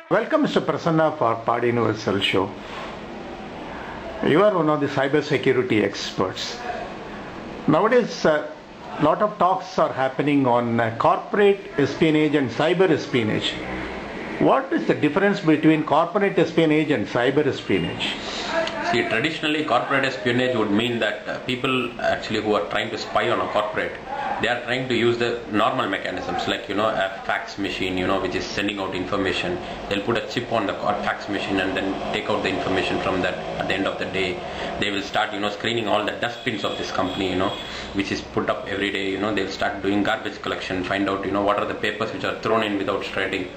Welcome, Mr. Prasanna, for Pod Universal Show. You are one of the cyber security experts. Nowadays, a lot of talks are happening on corporate espionage and cyber espionage. What is the difference between corporate espionage and cyber espionage? See, traditionally corporate espionage would mean that people actually who are trying to spy on a corporate, they are trying to use the normal mechanisms like, a fax machine, which is sending out information. They'll put a chip on the fax machine and then take out the information from that. At the end of the day, they will start, screening all the dustbins of this company, which is put up every day. They'll start doing garbage collection, find out, what are the papers which are thrown in without shredding.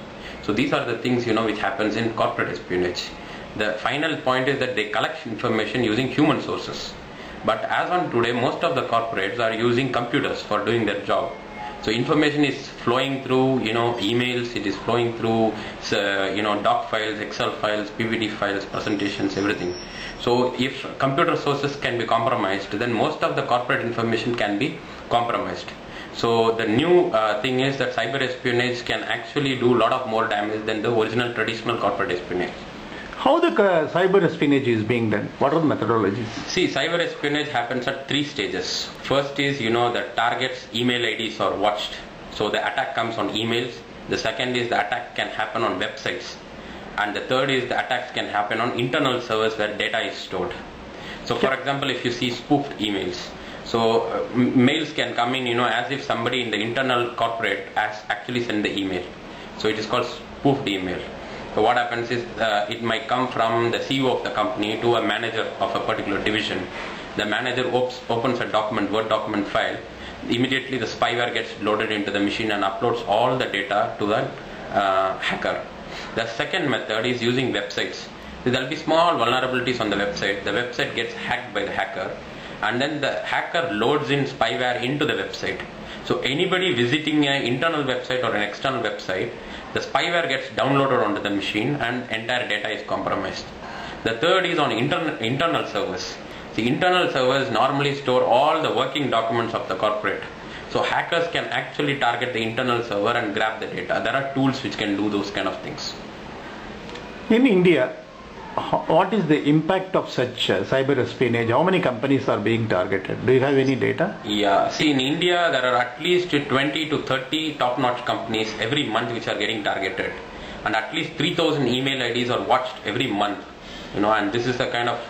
So these are the things, which happens in corporate espionage. The final point is that they collect information using human sources. But as on today, most of the corporates are using computers for doing their job. So information is flowing through, emails, it is flowing through, doc files, Excel files, PPT files, presentations, everything. So if computer sources can be compromised, then most of the corporate information can be compromised. So the new thing is that cyber espionage can actually do a lot of more damage than the original traditional corporate espionage. How the cyber espionage is being done? What are the methodologies? See, cyber espionage happens at 3 stages. First is, the target's email IDs are watched. So the attack comes on emails. The second is the attack can happen on websites. And the third is the attacks can happen on internal servers where data is stored. So for example, if you see spoofed emails, so mails can come in, as if somebody in the internal corporate has actually sent the email. So it is called spoofed email. So what happens is it might come from the CEO of the company to a manager of a particular division. The manager opens a Word document file. Immediately the spyware gets loaded into the machine and uploads all the data to the hacker. The second method is using websites. So there will be small vulnerabilities on the website. The website gets hacked by the hacker, and then the hacker loads in spyware into the website. So anybody visiting an internal website or an external website, the spyware gets downloaded onto the machine and entire data is compromised. The third is on internal servers. The internal servers normally store all the working documents of the corporate. So hackers can actually target the internal server and grab the data. There are tools which can do those kind of things. In India, what is the impact of such cyber espionage? How many companies are being targeted? Do you have any data? Yeah, see, in India there are at least 20 to 30 top-notch companies every month which are getting targeted, and at least 3,000 email IDs are watched every month. And this is the kind of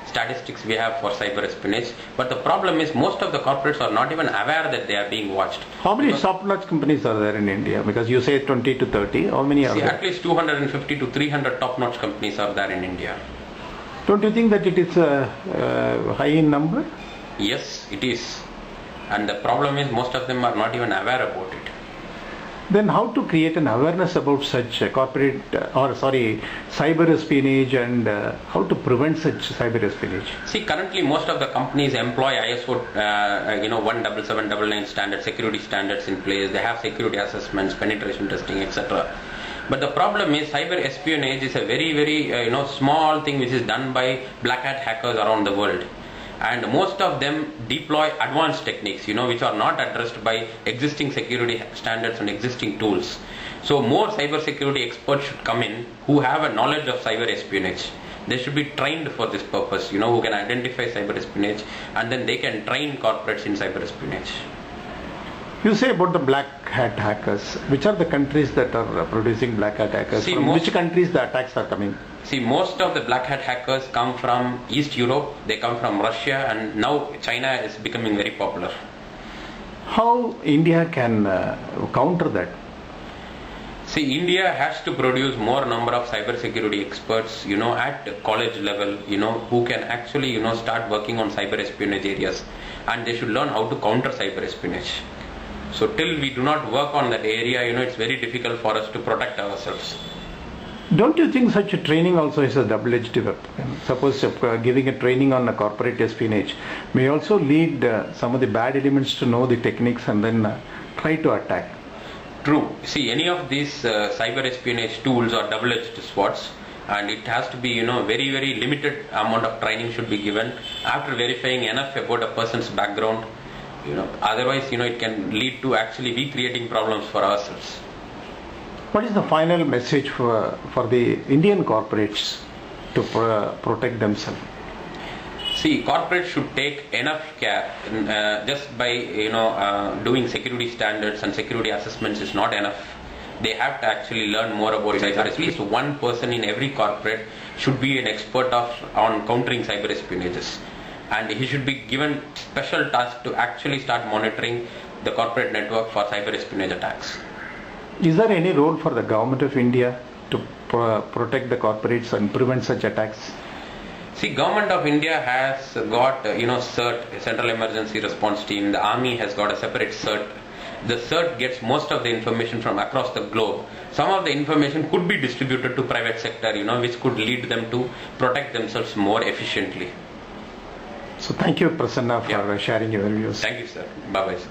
statistics we have for cyber espionage. But the problem is most of the corporates are not even aware that they are being watched. How many top-notch companies are there in India? Because you say 20 to 30. How many are there? At least 250 to 300 top-notch companies are there in India. Don't you think that it is high in number? Yes, it is. And the problem is most of them are not even aware about it. Then how to create an awareness about such cyber espionage, and how to prevent such cyber espionage? See, currently most of the companies employ ISO 17799 standards, security standards in place. They have security assessments, penetration testing, etc. But the problem is cyber espionage is a very, very small thing which is done by black hat hackers around the world. And most of them deploy advanced techniques, which are not addressed by existing security standards and existing tools. So more cyber security experts should come in who have a knowledge of cyber espionage. They should be trained for this purpose, who can identify cyber espionage, and then they can train corporates in cyber espionage. You say about the black hat hackers. Which are the countries that are producing black hat hackers? From which countries the attacks are coming? See, most of the black hat hackers come from East Europe, they come from Russia, and now China is becoming very popular. How India can counter that? See, India has to produce more number of cyber security experts, at college level, who can actually, start working on cyber espionage areas, and they should learn how to counter cyber espionage. So till we do not work on that area, it's very difficult for us to protect ourselves. Don't you think such a training also is a double-edged weapon? Suppose giving a training on a corporate espionage may also lead some of the bad elements to know the techniques and then try to attack. True. See, any of these cyber espionage tools are double-edged swords, and it has to be, very, very limited amount of training should be given after verifying enough about a person's background. Otherwise, it can lead to actually we creating problems for ourselves. What is the final message for the Indian corporates to protect themselves? See, corporates should take enough care. Just by doing security standards and security assessments is not enough. They have to actually learn more about cyber. At least one person in every corporate should be an expert on countering cyber espionages, and he should be given special task to actually start monitoring the corporate network for cyber espionage attacks. Is there any role for the government of India to protect the corporates and prevent such attacks? See, Government of India has got CERT, Central Emergency Response Team. The Army has got a separate CERT. The CERT gets most of the information from across the globe. Some of the information could be distributed to private sector, which could lead them to protect themselves more efficiently. So thank you, Prasanna, for sharing your views. Thank you, sir. Bye-bye, sir.